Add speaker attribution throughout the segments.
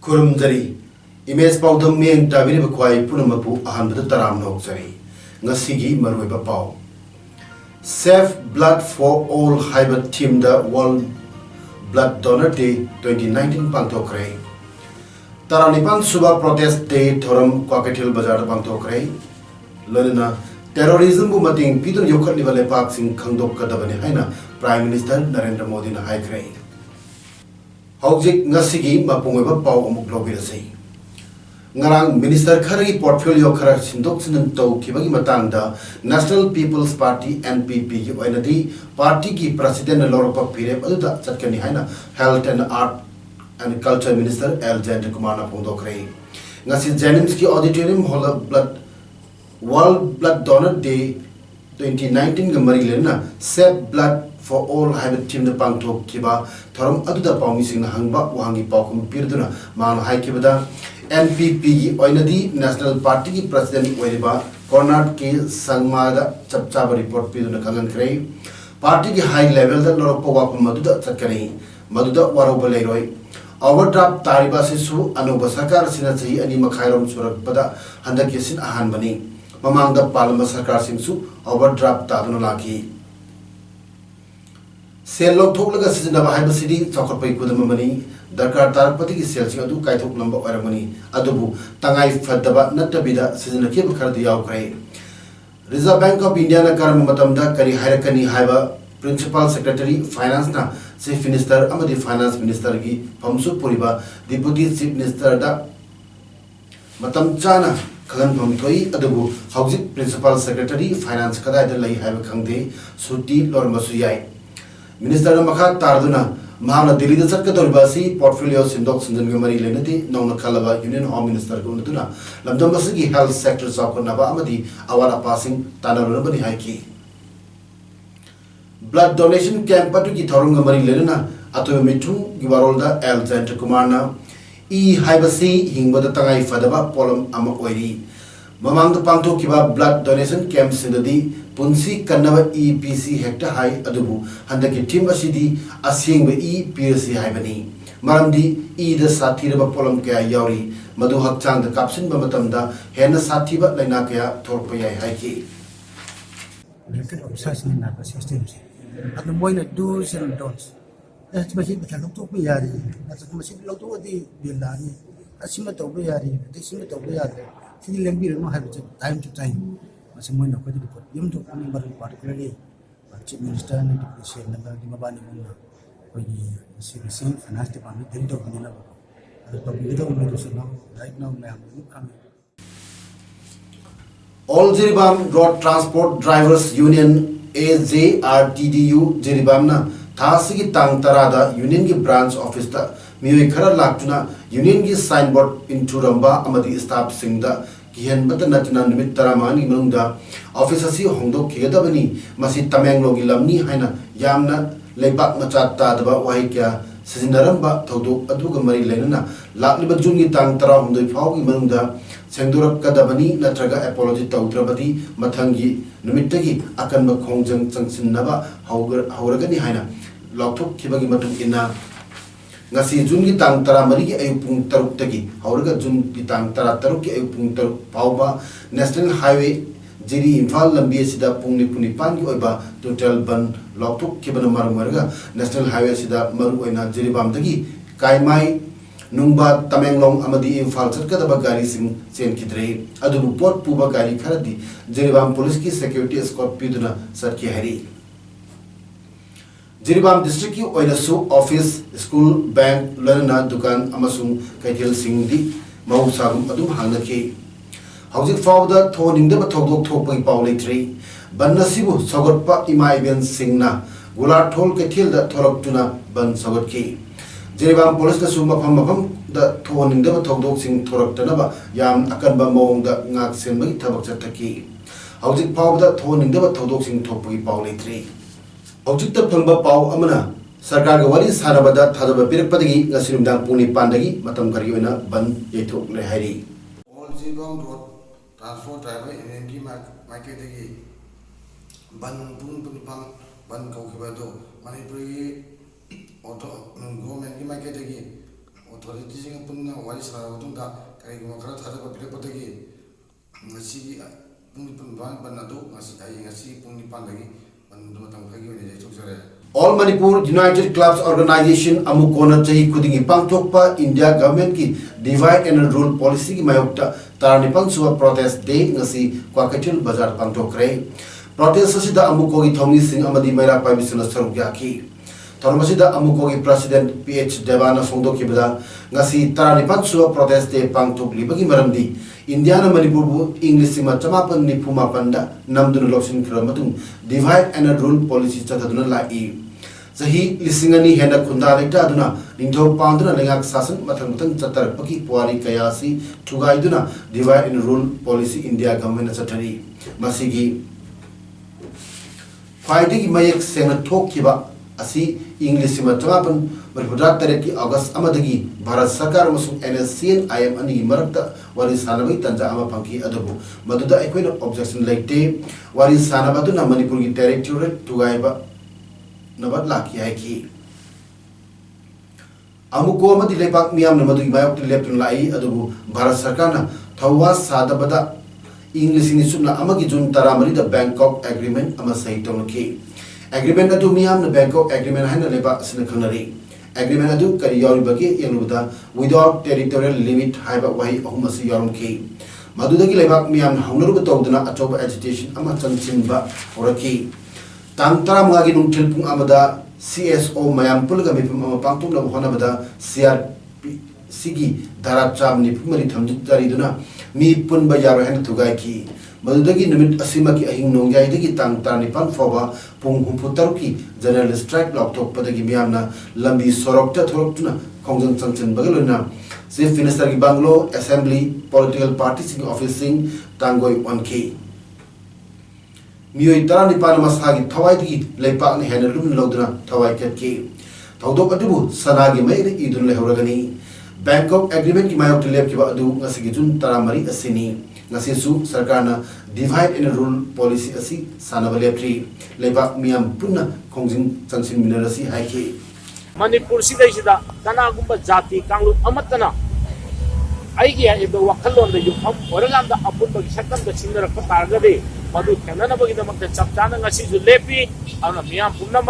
Speaker 1: Kurumjari, image Paodam Meng Tabiri Bakwai Punamapu Ahanbata Taram Nokjari, Ngasigi Marwe Bapau. Save Blood for All Hybrid Team the World Blood Donor Day 2019 Pantokre. Taranipan Suba Protest Day Thoram Kwakatil Bazar Pantokre. Lena Terrorism Bumating Peter Yokat Livale Parks in Kangdok Katabani Haina, Prime Minister Narendra Modi na High Grade. Hojik ngasigi mapungweba pau amuk lobirasai. Ngarang Minister Khari portfolio khara sindok sinan tau kibagi matangda National People's Party NPP ki oinadi party ki president loropa phire aduda chatkani haina Health and Art and Culture Minister L. Jayant Kumar na pungdokre. Ngasi Jennings ki auditorium hall blood World Blood Donor Day 2019 gamari lena Save Blood for All Hybrid Team the Pangtok Kiba, Torum Aduda Paumising Hangba, Wangi Paukum Pirduna, Man Haikibada, NPP, Oinadi, National Party President Weriba, Cornard K. Sangmada, Chapchaba report Piduna Kalan Kray, Party high level the Loropa Maduda Takari, Maduda Warobaleroi, Overdraft Tariba Sisu, Anubasakar Sinati, and Imakairam Surak Pada, Handakisin Ahanbani, Mamang the Palama Sakar Simsu, Overdraft Tadunaki. Sel log thok laga sizinaba haiba sidi chokot pai kudama mani darkar tarpati ki sel sing adu kai thok lamba oramani adubu tangai fadaba natabida sizina ke bakhardi yaw krai Reserve Bank of India na karam matamda kari hairakani haiba Principal Secretary Finance na Chief Minister amadi Finance Minister gi phamsu puriba Deputy Chief Minister da matam chana khagan phamthoi adubu hojik Principal Secretary Finance kadai da lai haiba khangde suti lormasu yai Minister Makha Tarduna, Mahana Delhi the Sakadoribasi, portfolio Sindok Sindan Gamari Lenati, Nona Kalava, Union Home Minister Gunatuna, Lamdambasiki Health Sector Sakonaba Amadi, Awara passing Tanarabani Haiki. Blood donation camp Patuki Torungamari Lena, Atomitu, Givarolda, El Jayant Kumarna, E. Haibasi, Hingba Tangai Fadaba, Polam Amakwari. Mamang the Panto Kiba blood donation camp Sindadi. Punsi Kanava EPC hector high adubu handaki team asidi asing e PSC haibani maramdi e the satiraba polam kaya yauri madu hakchang the caption bamatamda hena satiba laina kaya thorpaya haiki
Speaker 2: related obsession in our systems at the point of do's and don'ts that's machine that look to be yari that's a machine look to the bilani asimata yari this is the yari see lembi no have time to time Masamoy na pwede report. Yung to kung particularly Chief Minister and Deputy Chief na gimabani muna pwede CBC Finance Department dito kanila ko. At pagbigaw mo dito sa now right now may kami.
Speaker 1: All Jiribam Road Transport Drivers Union AJRTDU Jiribam na Thasigi Tang Tarada Union ki branch office ta miyoy khara laktuna Union ki signboard into Ramba amadi staff singda Kihan bata natina nimit taramani manungda office asi hongdo kiyadabani masi Tamenglo gi lamni haina yamna leibak machat tadaba wahi kya sizinaramba thodo aduga mari lenana lakliba jun gi tang tara hongdoi phau gi manungda sengdurak kadabani natraga apology tawdrabadi mathangi nimittagi akanba khongjang changsinnaba hauragani haina lokthok khibagi matung ina ngasi jun gi tang tara mari gi ayu pung taruk tagi hauraga jun gi tang tara taruk gi ayu pung taruk pauba national highway jiri imphal lambi sida pung ni puni pan gi oiba total ban lokthok kibana marga national highway sida maru oina jiri bam tagi kaimai nungba Tamenglong amadi imphal chatkadaba gari sing chen kidre adubu pot puba gari kharadi jiri bam police ki security escort piduna sarki hari Jiribam district ki oinasu office school bank lerna dukan amasung kaithel singdi mausagum adum hangnaki hojik fawda thoning da thodok thokpai paulitri bannasibu sogotpa ima event singna gular thol kaithel da thorok tuna ban sogotki Jiribam police na suma pham थोहनिंगदब थौदोकसिंग थोरक्तनबा yam अकनबा मओंगदा ngak senbagi thabak chathaki hojik phawda थोहनिंगदब थौदोकसिंग थोपगी pav लेथ्री hojik ta phangba paw amana sarkar ga wari sanabada thadaba pirakpadagi ngasirimdang puni pandagi matam kari oina ban yethok le hari
Speaker 3: all zibam road transport driver energy market dagi ban pung pun pang ban kau khibado manipuri auto government ki market dagi authority sing punna wari sanabada da kai guma khara thadaba pirakpadagi ngasi pung pun ban adu ngasi pung pandagi ban matam kagi oina yethok jare
Speaker 1: All Manipur United Clubs Organization Amukona Chahi Kudingi Pangthokpa India Government ki Divide and Rule Policy ki mayokta Taranipang Suwa Protest Day ngasi Kwakatil Bazar Pangthokre Protest asida Amukogi Thomi Singh Amadi Maira Pabisana Sarugyaki Thomasida Amukogi President PH Devana Fongdoki Bada ngasi Taranipang Suwa Protest Day Pangthok Libagi Maramdi Indiana Manipur bu English sima chamapan ni phumapanda namdun loksin kramatung Divide and Rule Policy chathaduna lai Zahi lisingani hena khunda lekta aduna ningtho panduna lengak sasan mathang mathang chatar paki puari kayasi thugaiduna Divide and Rule Policy India government chathari masigi khwaidigi mayek sena thokkiba asi English sima chamapan Manipur tarik ki August amadagi Bharat Sarkar amasung NSCN IM ani marakta wari sanabai tanja ama pangki adabu maduda ekoina objection lekte wari sanabaduna Manipur ki territorial tugaiba nabat laki haiki amuko amadi lepak miyam namadu ibayok leptun lai adabu Bharat Sarkar na thawa sadabada English ni sumna amagi jun taramari da Bangkok Agreement ama sahi tonki agreement adu miyam na Bangkok Agreement haina lepak sina khanari agreement adu kari yauribagi yanubada without territorial limit haiba wahi ahum asi yaurumki madudagi lepak miyam haunaruba tawduna achoba agitation ama chanchinba oraki tang tara mangagi nungthil pung amada CSO mayam pulga mipum ama pangtum na honabada CRPC gi daracham ni pumari thamjut tariduna mi punba yaro hen thugai ki madudagi numit asima ki ahing nongyai dagi tang tar nipan foba pung humputar ki general strike lock tok padagi miyamna lambi sorokta thoroktuna khongjang changchen bagalona chief minister ki banglo assembly political parties in office sing tangoi 1k miyoi tara nipan masagi thawai dagi leipak ni henelum loduna thawai ketki thodok atubu sanagi mai idun lehoragani Bangkok Agreement ki mayok tilep ki ba adu ngasigi jun taramari asini ngasisu sarkarna Divide and Rule Policy asi sanabalepri lebak miyam punna khongjing changsin minarasi haiki
Speaker 4: Manipur sida tanagumba jati kanglut amatana aigi ebe wakhallon da yufam oraganda apun bagi sakam da sinara ko targade madu kenana bagi da makta chapchana ngasi ju lepi ana miyam punna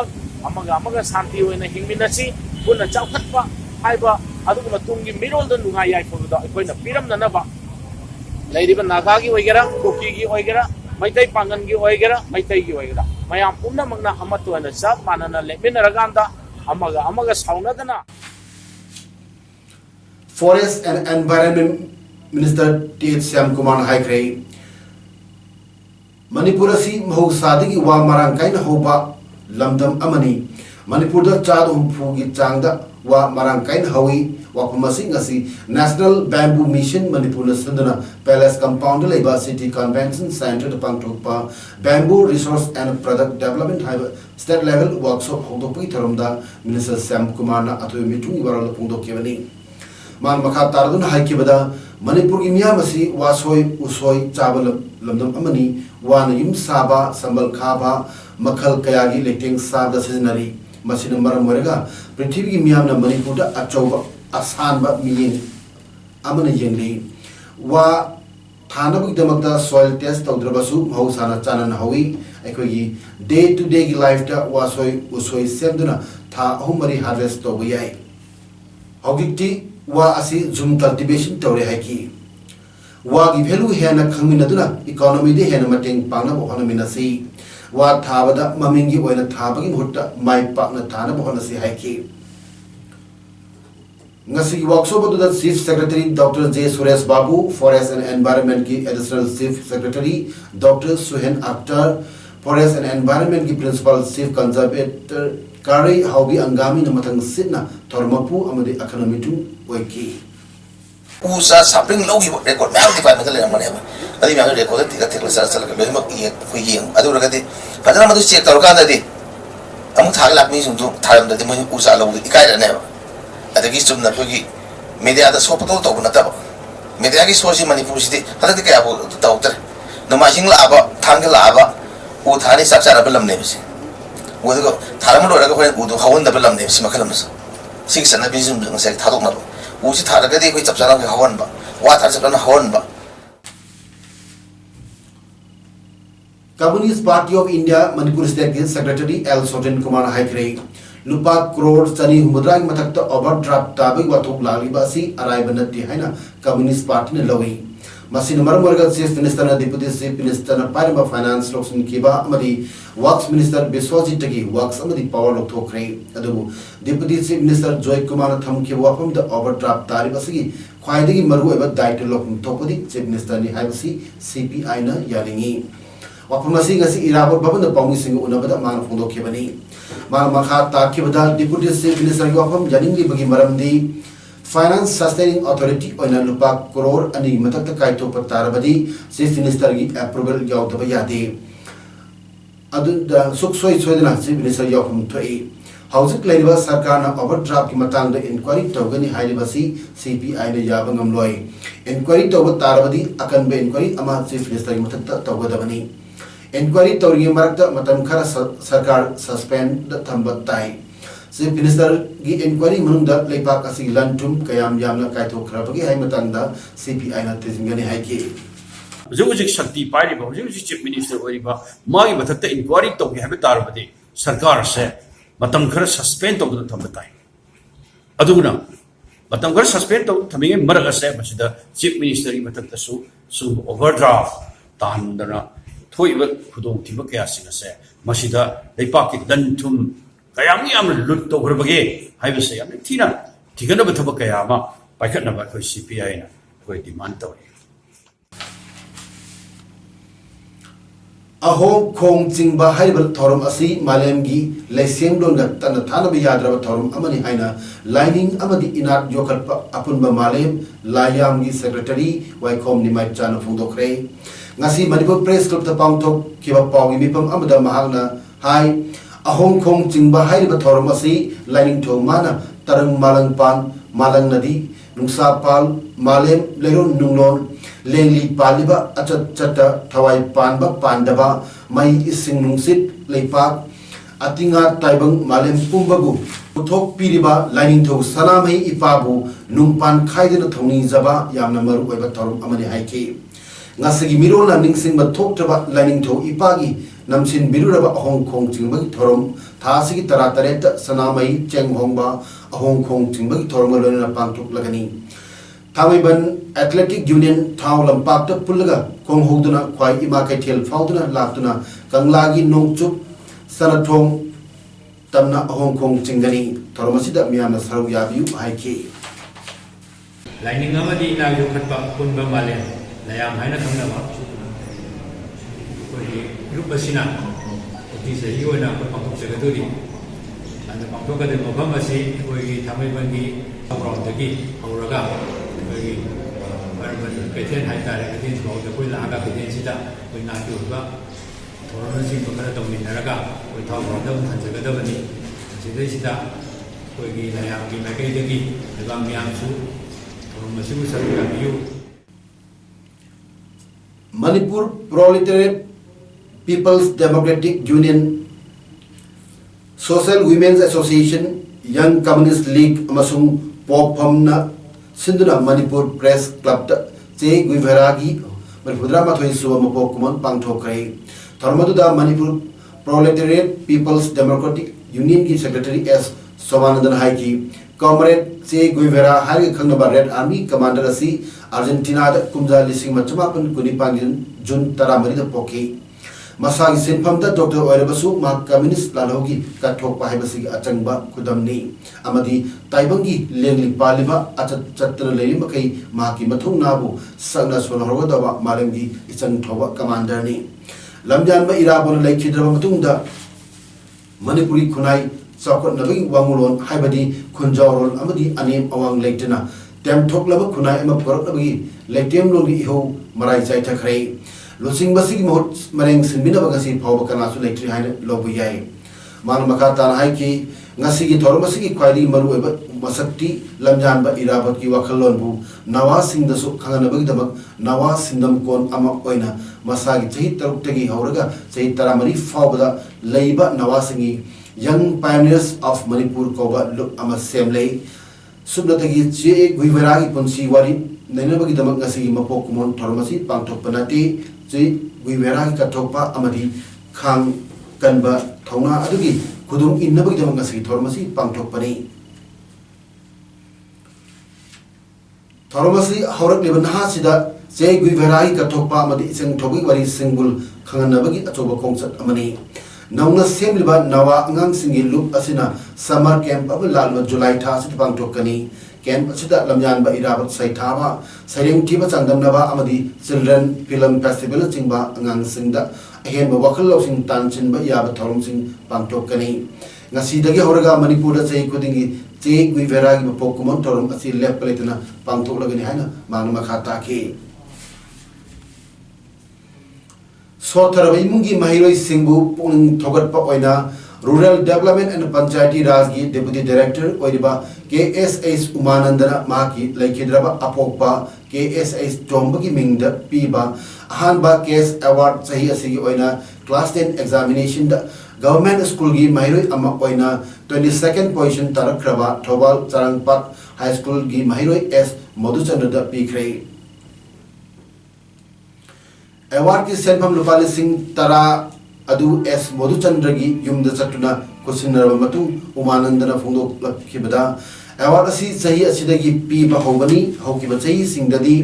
Speaker 4: amaga santi oina hingminasi punna chawkhatpa haiba aduguma tungi mirol da nungai yai foda akoina piram nanaba lairiba naga gi oigera koki gi oigera maitai pangan gi oigera maitai gi oigera mayam punna magna amatu ana sab manana lemina raganda amaga saunadana
Speaker 1: Forest and Environment Minister T.H. Syam Kumar Haikre Manipur asi mahausadagi wa marangkaina hoba lamdam amani Manipur da chad humpu gi changda wa marangkaina hawi wa pumasing asi National Bamboo Mission Manipur Sandana Palace Compound Labor City Convention Center the Pangthokpa Bamboo Resource and Product Development State Level Workshop Hongdokpi Tharumda Minister Syam Kumar na atoi mitung ibaral pungdokkebani man makha taradun haikibada Manipur gi miyam asi wasoi usoi chabal lamdam amani wana yum saba sambal khaba makhal kayagi leteng sabda seasonary masina maram warega prithvi gi miyam na Manipur da achoba asanba miyeng amana yengli wa thanabuk damakta soil test tawdrabasu hausana chanan hawi aikogi day to day gi life da wasoi usoi semduna tha ahumari harvest to yai hogikti wa asi zoom cultivation tawre haiki wa gi value hena khangminaduna economy de hena mateng pangna bohana minasi wa thabada mamingi oina thabagi hutta mai pakna thana bohana si haiki ngasi workshop the Chief Secretary Dr. J. Suresh Babu, Forest and Environment ki Additional Chief Secretary Dr. Suhen Akhtar, Forest and Environment ki Principal Chief Conservator Kari Haubi Angami na matang sitna Tormapu amadi economy tu weki
Speaker 5: usa sampling logi record ma di pa ngal mane ba adi ma record ti ka tekla sa sala ka lo ma ye ku yeng adu ra ka di pa na ma du check tar ka da di amuk thag lak mi sum tu tharam da di mo usa lo di kai da ne ba adagi sum na ko gi media da so pato to na ta ba media gi so si manipur si di hada di ka bo ta utar no ma sing la ba thang ga la ba u thani sak sa ra ba lam ne ba si wo da ko tharam lo ra ka ho u do hawon da ba lam ne si ma khalam sa si sa na bi sum ng sa thadok na ba usi thara ka di ko chap sa na hawon ba wa thar sa na hawon ba
Speaker 1: Communist Party of India Manipur State Secretary L. Sotin Kumar Haikre Lupa crore Sani Humudra Matakta overdraft Tabi Watuk Lalibasi Araibanati Haina Communist Party Lawi. Masin Marmorga Chief Minister Deputy Chief Minister Parima Finance Loksun Kiba Amadi Works Minister Biswaji Taki Works Amadi Power Lokre Adu Deputy Chief Minister Joy Kumar Thamki Wapam the overdraft Taribasi Kwaidi Maru ever died to Lokum Topodi Chief Minister Ni Haibasi CPI na Yalingi. Wapamasi ngasi irabot baban da pawngi sing unabada mang phongdo khebani mang makha ta khebada deputy chief minister gi wapam janingli bagi maramdi finance sustaining authority oina lupa crore ani matak kai to patarabadi chief minister gi approval yaw da yade adu da suksoi choidana chief minister yaw thoi Housing Labour Sarkar na overdraft ki matang da inquiry tawgani hailibasi CPI na yabangam loi inquiry tawba tarabadi akan be inquiry ama chief minister gi matak tawgadabani inquiry tawri marakta matam khara sarkar suspend da thamba tai chief minister gi inquiry manungda leipak asi lantum kayam yamna kaitho khrabagi hai matang da CPI na tejingani haiki
Speaker 6: Jujik Shakti Party, Chief Minister Oriba, Magi Matata inquiry to be habitarabadi, Sarkar said, Matam Kara suspend of the Tambatai. Aduna, Matam Kara suspend of Taming Maraga said, the Chief Minister Matata su overdraft, Tandana, Toiva Kudo Tibakasina said, Mashida, they pocket Dantum, Kayami looked over again. I will say, I mean, Tina, Tigana Tabakayama, by Kanaba CPI, where demand.
Speaker 1: Ahong Kong Jingba Haibal Torum Asi Malemgi Lesem Donga Tana Tanabi Yadraba Torum Amani Haina Lining Amadi Inat Yokalpa Apunba Malem Layamgi Secretary Waikom Nimai Chana Fundokre Ngasi Manipur Press Club the Pangtok Kiba Pawi Mipam Amada Mahagna Hai Ahong Kong Jingba Haibal Torum Asi Lining to Mana Tarang Malang Pan Malang Nadi Nungsa Pal Malem Leron Nunglon Lengli Paliba Achat Chata Tawai Panba Pandaba Mai Ising Nungsit Leipak Atinga Taibang Malem Pumbagu Utok Piriba Lining to Sanamai Ipabu Numpan Kaiden Tony Zaba Yamnamaru Webatorum Amani Haike Nasagi Miro Landing Sing but talked about Lining to Ipagi Namsin Biruraba Hong Kong Timbagi Torum Tasiki Taratareta Sanamai Cheng Hongba Hong Kong Timbagi Tormalona Pantuk Lagani Tamiban Athletic Union Town Lampakta Pulaga, Kong Hoduna, Kwai Imakatel Fauduna, Latuna, Kanglagi Nongchup, Sanatong, Tamna Hong Kong Chingani, Tormasida Miana Saru Yabu, Haike.
Speaker 7: Lining Amadi now you cut back Punba Malay, Layam Hana Kangama, Group Basina, it is a you and a Secretary, and the Papoka de Mobamasi, we Tamibangi, from the Gate, Auraga. Kaitan hai tare kadin so da koi laga kadin sida koi na tu ba thoron sing ko kara tong min raga koi thaw ro da than jaga da bani sida sida koi gi la ya gi ma kai de gi da bang yang su thoron ma su sa ga biu
Speaker 1: Manipur Proletariat People's Democratic Union Social Women's Association Young Communist League amasung Popamna Sinduna Manipur Press Club Che Guiveragi Manipur Mathoi Suama Pokumon Pangtokre Tarmaduda Manipur Proletariat People's Democratic Union ki Secretary S. Somanandan Haiki Comrade Che Guevara Hari Kangaba Red Army Commander Asi Argentina Kumza Lising Machamakun Kunipangin Jun Taramari the Poki Masagi Sinpamda Dr. Orebasu Mark Communist Lalogi Katok Pahibasi Achangba Kudamni Amadi Taibangi Lengli Paliba Achatra Lelimakai Maki Matung Nabu Sagna Sonorodava Malangi Isan Toba Commander Ni Lamjanba Irabon Lake Chidramatunda Manipuri Kunai Sakot Nabi Wangulon Haibadi Kunjawron Amadi Anim Awang Latena ꯇꯦꯝꯊꯣꯛꯂꯕ ꯈꯨꯟꯅꯥꯏ ꯑꯃ ꯄꯨꯔꯛꯅꯕꯒꯤ ꯂꯩꯇꯦꯝꯂꯣꯟꯒꯤ ꯏꯍꯧ ꯃꯔꯥꯏ ꯆꯥꯏꯊꯈ꯭ꯔꯦ ꯂꯨꯆꯤꯡꯕꯁꯤꯒꯤ ꯃꯍꯨꯠ ꯃꯔꯦꯡ ꯁꯤꯟꯕꯤꯅꯕ ꯉꯁꯤ ꯐꯥꯎꯕ ꯀꯅꯥꯁꯨ ꯂꯩꯇ꯭ꯔꯤ ꯍꯥꯏꯅ ꯂꯧꯕ ꯌꯥꯏ ꯃꯥꯅ ꯃꯈꯥ ꯇꯥꯅ ꯍꯥꯏꯈꯤ ꯉꯁꯤꯒꯤ ꯊꯧꯔꯝ ꯑꯁꯤꯒꯤ ꯈ꯭ꯋꯥꯏꯗꯒꯤ ꯃꯔꯨꯑꯣꯏꯕ ꯃꯁꯛꯇꯤ ꯂꯝꯖꯥꯟꯕ ꯏꯔꯥꯕꯠꯀꯤ ꯋꯥꯈꯜꯂꯣꯟꯕꯨ ꯅꯋꯥꯁꯤꯡꯗꯁꯨ ꯈꯪꯍꯟꯅꯕꯒꯤꯗꯃꯛ ꯅꯋꯥ ꯁꯤꯟꯗꯝꯀꯣꯟ ꯑꯃ ꯑꯣꯏꯅ ꯃꯁꯥꯒꯤ ꯆꯍꯤ 6ꯇꯒꯤ ꯍꯧꯔꯒ ꯆꯍꯤ 13 ꯐꯥꯎꯕꯗ ꯂꯩꯕ ꯅꯋꯥꯁꯤꯡꯒꯤ ꯌꯪ ꯄꯥꯏꯑꯣꯅꯤꯌर्स ऑफ मणिपुर कौबा लुक अमा सेमले सुबनतगी चे गुइवेरागी पुंसी वारी नैनबगिदमक ngasi मपोक कुमोन थरमसी पांगथोकपनाति चे गुइवेरागी कथोकपा अमदि खांग कनबा थौना अदुगी खुदुम इन्नबगिदमक ngasi थरमसी पांगथोकपनि थरमसी हौरक लेबन हासिदा चे गुइवेरागी कथोकपा अमदि इसेंग थोबि वारी सिंगुल खंगनबगी अचोबा खोंगसत अमनि नौना सेमलिबा नवा अंगांग सिंगी लुक असिना समर कैंप अब लालवा जुलाई था सित पांगथोकनी कैंप असिदा लमयानबा इराबत सैथाबा सैरेंग थीबा चांगदमनबा अमदि चिल्ड्रन फिल्म फेस्टिवल चिंबा अंगांग सिंगदा अहेनबा वखल लौसिंग तानचिनबा याबा थौरम सिंग पांगथोकनी ngasi होरगा मणिपुर चै खुदिंगी चे गुइवेरागी मपोकुमन थौरम असि लेपलेतना पांगथोकलगनि हायना मांग मखा ताके सोथरब इमुंगी महिरोई सिंगबु पुनिंग थोगटपा ओइना rural development and panchayati raj की डेप्यूटी डायरेक्टर ओइरिबा KSH उमानंदना माकी लैखिद्रबा अपोकपा KSH टोंबगी मिंगद पीबा अहानबा केस अवार्ड सही असिगी ओइना क्लास 10 एग्जामिनेशन द गवर्नमेंट स्कूल की महिरोई अमा ओइना 22nd पोजीशन तरखरबा थोबाल चरंगपाट हाई स्कूल की महिरोई S मधुचंद्र द पीखरे अवार्ड की सेंफम लुपाली सिंह तरा अदु S मधुचंद्र की युमद चटुना कुसिनरब मतुंग उमानंदना फोंदोक्लखिबदा अवार्ड असि सही असिदगी पीबा होबनी होकिबा सही सिंगददी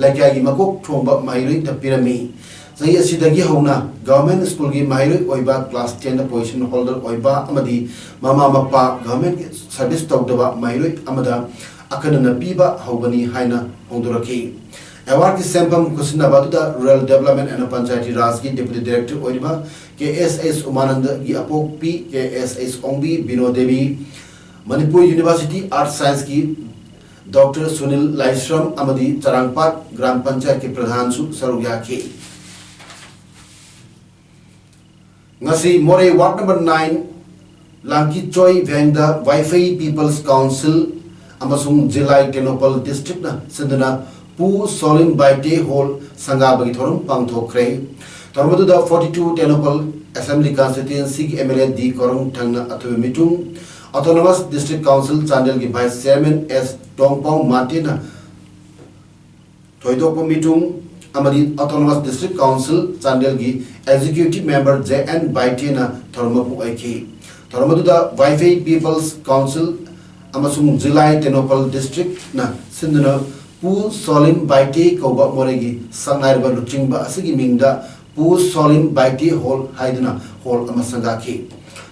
Speaker 1: लैक्यागी मकोक थोंबा महिरोई तपिरमी सही असिदगी होना गवर्नमेंट स्कूल की महिरोई ओइबा क्लास 10 पोजीशन होल्डर ओइबा अमदी मामा मप्पा गवर्नमेंट सर्विस तौदबा महिरोई अमदा अकनना पीबा होबनी हाइना फोंदोरखी अवार्ड की सेंपम कुसिनाबादुदा rural development and panchayati raj की डेप्यूटी डायरेक्टर ओइरिबा KSH उमानंद की अपोक पी KSH Ongbi Binodevi Manipur university art science की डॉक्टर सुनील लाइश्रम अमदी चरांगपाट ग्राम पंचायत के प्रधान सु सरुयाखे ngasi मोरे वार्ड नंबर 9 लांकी चोई वेंगदा वाईफाई पीपल्स काउंसिल अमसुंग जिलाई टेनोपल डिस्ट्रिक्ट ना सिंदना पू सोलिम बाइटे होल संगाबगी थोरम पांगथोखरे थोरमदुदा 42 टेनोपल असेंबली कॉन्स्टिट्यूएंसी की MLA डी कोरंग थंगना अथवे मिटुंग ऑटोनोमस डिस्ट्रिक्ट काउंसिल चांदेल की वाइस चेयरमैन S टोंगपोंग मार्टिना थोइदोप मिटुंग अमदी ऑटोनोमस डिस्ट्रिक्ट काउंसिल चांदेल की एग्जीक्यूटिव मेंबर JN बाइटेना थोरमपु आइखी थोरमदुदा वाईफाई पीपल्स काउंसिल अमसुंग जिलाई टेनोपल डिस्ट्रिक्ट ना सिंदना पू सोलिम बाइटे कौबा मोरेगी संगाइरबा लुचिंगबा असगी मिंगदा पू सोलिम बाइटे होल हाइदना होल अमा संगाखी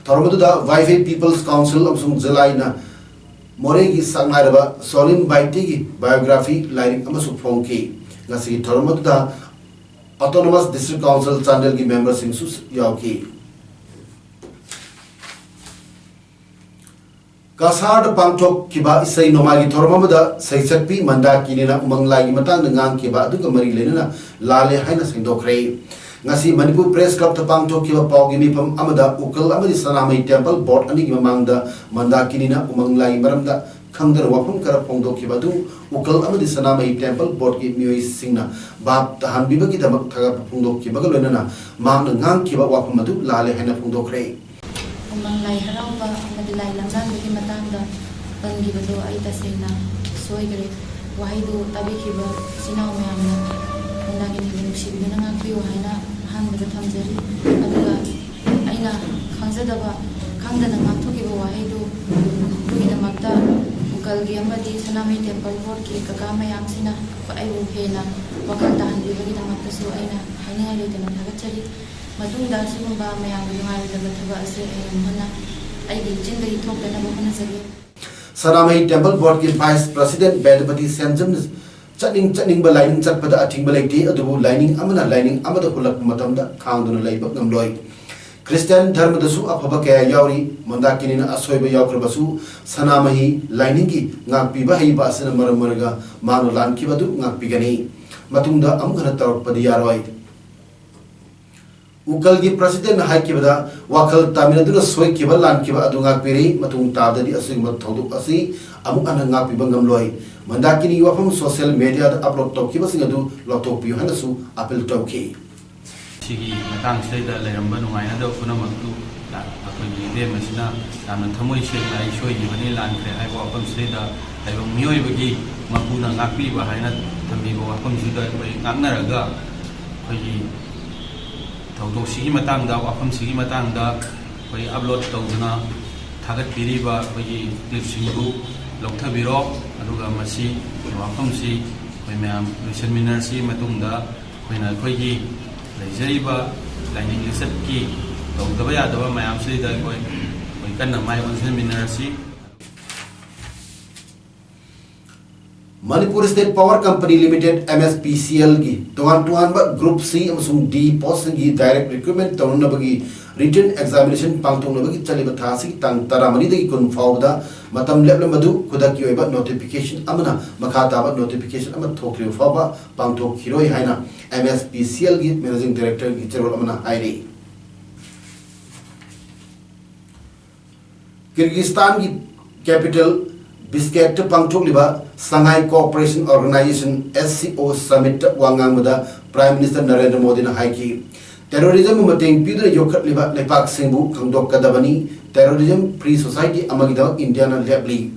Speaker 1: थोरमदुदा वाईफाई पीपल्स काउंसिल अमसुंग जिलाइना मोरेगी संगाइरबा सोलिम बाइटे की बायोग्राफी लाइरिंग अमसु फोंकी ngasi थोरमदुदा ऑटोनोमस डिस्ट्रिक्ट काउंसिल चांदेल की मेंबर सिंगसु यावकी कासाड पांगथोक किबा इसै नोमागी थोरममदा सैसक्पी मंदा किनेना उमंगलाई मतंग नंगांग किबा अदुग मरी लेना लाले हाइना सिंदोखरे ngasi मणिपुर प्रेस क्लब त पांगथोक किबा पावगी मिफम अमदा उकल अमदी सनामई टेंपल बोर्ड अनि की ममांगदा मंदा किनेना उमंगलाई मरमदा खंगदर वफम कर फोंदो किबा दु उकल अमदी सनामई टेंपल बोर्ड की मियोई सिंगना बाप तहानबिबगी दमक थगा फोंदो किबा लोइना मांग नंगांग किबा वफम अदु लाले हाइना फोंदोखरे
Speaker 8: उमंगलाई हराउबा अमदी लाई लंजांबगी मतंगदा पंगिबदो आई तसेना सोइगरे वाहिदो तबिखिबा सिनाव मयामना उनागी निबनुसिबिना ngakpiyo haina hanbada thamjari aduga aina khangzadaba khangdana ngakthokibा wahido dugidamakta ukalgi amadi sanamai temple board ki kaka mayamsina aibu hena wakal tahanbibagi su aina haina leitana thagachari matungda sigumba mayambu nungaidaba thaba ase aina hana aigi jindagi thokdana bahana sage
Speaker 1: Sanamahi temple board की vice president बेदपति सेंजम चनिंग लाइनिंग चटपद अथिंग लेते अदुबु लाइनिंग अमना हुलक मतमदा खांगदुना लैब गमलोय Christian Dharmadasu afaba kaya yauri mandakinina asoiba yaukrabasu sanamahi lainingi ngakpiba heiba asana maramarga manu lankibadu ngakpigani matungda amgana tarakpadi yaroi ukal gi president haikibada wakal taminaduna soikiba lankiba adu ngakpiri matung tabdadi asugma thoduk asi amu ana ngakpiba ngamloi mandakini wafam social media da upload tokkiba singadu lotokpiu hanasu appeal tokki
Speaker 9: सिगी मतंग सेदा लेरंबा नुमायना दो पुनमक्तु अखोगी दे मसिना यामन थमोइ सेना इशोइ गिबनि लानख्रे हाइबो अफम सेदा हाइबो मियोइबगी मपुना ngakpiba हाइना थम्बिबो अफम सिदा कोइ ngaknaraga कोइ थौदोक सिगी मतंगदा अफम सिगी मतंगदा कोइ अपलोड तौदना थागत पिरिबा कोइ क्लिप सिंगु लौथबिरो अदुगा मसि अफम सि कोइ मैम रिसन मिनरसि मतुंगदा कोइना कोइगी लेजरीबा लाइनिंग लिस्ट की तौदबा यादबा मैम सिदा कोइ कन्ना माइ ओनसन मिनरसि
Speaker 1: Manipur State Power Company Limited MSPCL gi tuan group C amasung D post gi direct recruitment tawnabagi written examination pangtongnabagi chaliba thasi tang taramani dagi kun fawda matam leblambadu kudaki oiba notification amana makhataba notification ama thokri fawba pangthok khiroi haina MSPCL gi managing director gi cherol amana hairi Kyrgyzstan gi capital Biscuit Pangtok Liba Shanghai Cooperation Organization SCO Summit Wangamada Prime Minister Narendra Modi na haiki terrorism mateng pidra yokhat liba lepak singbu khangdok kadabani terrorism free society amagida India na lebli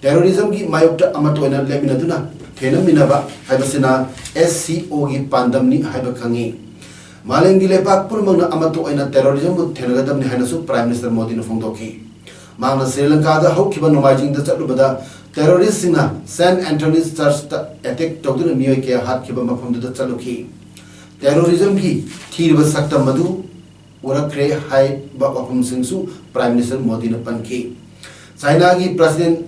Speaker 1: terrorism gi mayokta amatoina leminaduna thenaminaba haibasina SCO gi pandamni haiba khangi malengi lepak purmangna amatoina terrorism bu thenagadamni hainasu Prime Minister Modi na phongdokhi Mangna Sri Lanka da haukiba nomajing da chatlubada terrorist singna San Anthony's Church da attack tawduna miyoi ke hat kiba mafam da chalukhi terrorism gi thirba sakta madu urakre hai ba wafam singsu Prime Minister Modi na pankhi China gi President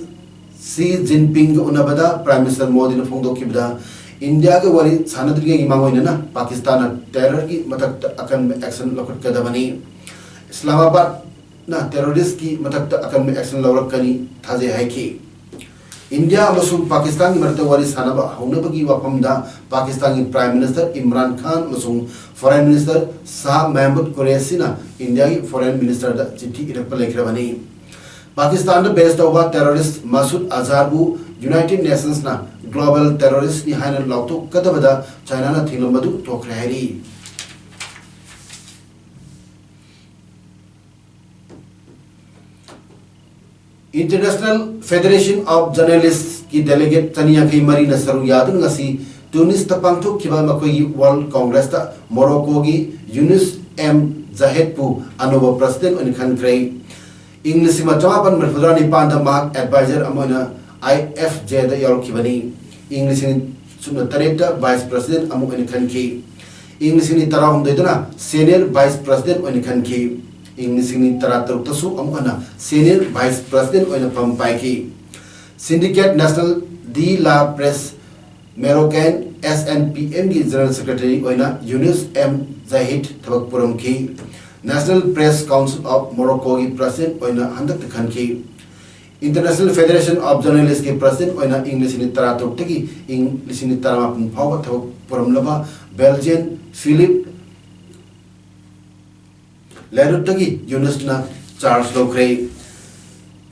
Speaker 1: Xi Jinping ga unabada Prime Minister Modi na phongdokibada India ga wari sanadrige gi mangoina na Pakistan na terror gi matak akan action lokat kadabani Islamabad na terrorist ki matakta akan me action lawrakani thaje haiki India amasung Pakistan gi marta wari sanaba haunabagi wafamda Pakistan gi Prime Minister Imran Khan amasung Foreign Minister Shah Mahmud Qureshi na India gi Foreign Minister da chithi irakpa lekhrabani Pakistan da based over terrorist Masood Azhar bu United Nations na global terrorist ni haina lawto kadabada China na thilambadu tokre hari International Federation of Journalists ki delegate Tania Kai Marina Saru Yadun ngasi Tunis tapangthok kiba makoi World Congress ta Morocco gi Yunus M Zahed pu anoba president on khankrai English ma chapan marfudani panda mark advisor amoina IFJ da yor kibani English ni sumna tareta vice president amu on khanki English ni tarahum deidana senior vice president on khanki English ni taratar tasu amana senior vice president oina pampaiki syndicate national de la presse Moroccan SNPM gi general secretary oina Yunus M Zahid thabak puram ki National Press Council of Morocco gi president oina handak khanki International Federation of Journalists ki president oina English ni taratar tagi English ni tarama phawa thabak puram laba Belgian Philip Lerutagi Yunus na Charles Locre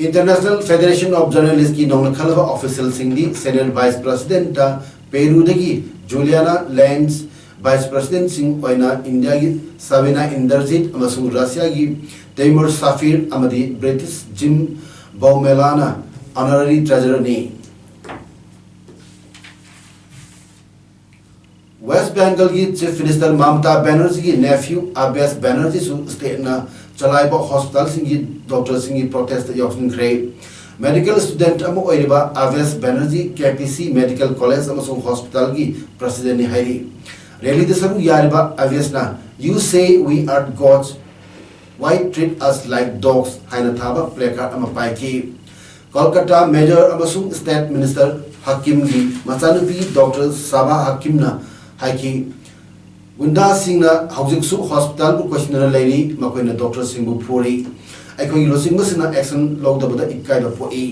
Speaker 1: International Federation of Journalists ki nong khalaba official singdi senior vice president ta Peru dagi Juliana Lenz vice president sing oina India gi Sabina Inderjit amasung Russia gi Timur Safir amadi British Jim Baumelana honorary treasurer ni West Bengal ki Chief Minister Mamata Banerjee ki nephew Abbas Banerjee su state na chalaiba hospital singi doctor singi protest yokshin khrei medical student amu oiriba Abbas Banerjee KPC Medical College amasung hospital ki president ni hairi rally de sabu yariba Abbas na you say we are gods why treat us like dogs haina thaba placard ama paiki Kolkata Mayor amasung State Minister Hakim gi machanupi Dr. Sabha Hakim na Haiki goonda सिंगना हौजिकसु hospital को क्वेश्चनर लेरी मकोइना doctor सिंगबु फुरी अखोई लोसिंगबसिना एक्शन लौदबदा इकाइबा पोई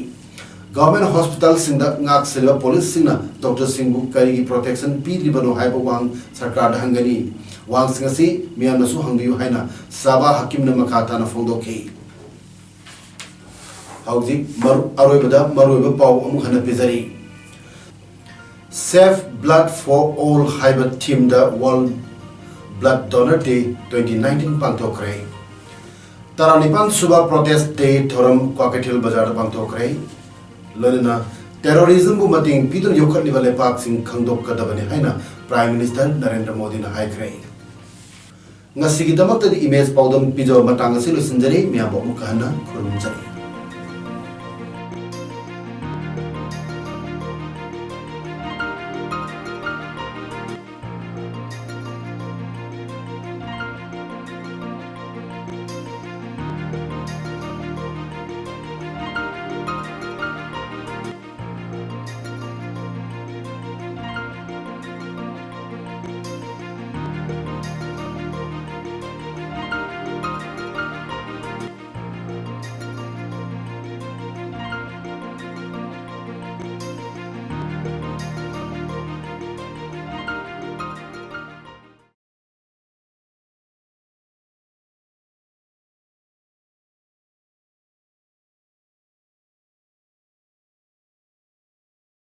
Speaker 1: गवर्नमेंट हॉस्पिटल सिंदा ngak silva police singna doctor सिंगबु करी प्रोटेक्शन पीरिबनो हाइबो वांग सरकार हंगनी वांग सिंगसी मियानसु हंगबियु हाइना साबा हकीमना मखाताना फोंदोखी हौजिक अरोइबदा मरोइबा पाउ अमु हना पिजरी Save Blood for All हाइबा team the world Blood Donor Day 2019 पांगथोखरे तारानिपान सुबह प्रोटेस्ट डे थोरम क्वाकेथिल बाजार पांगथोखरे लनना टेररिज्म बु मतिंग पिदुन योखटलिबा लेपाक सिंग खंगदोकदबने हाइना प्राइम मिनिस्टर नरेंद्र मोदी ना हाइख्रे ngasi gi damak tadi image paudam pijo matang asi lo sinjari miya bo mukana khurumjari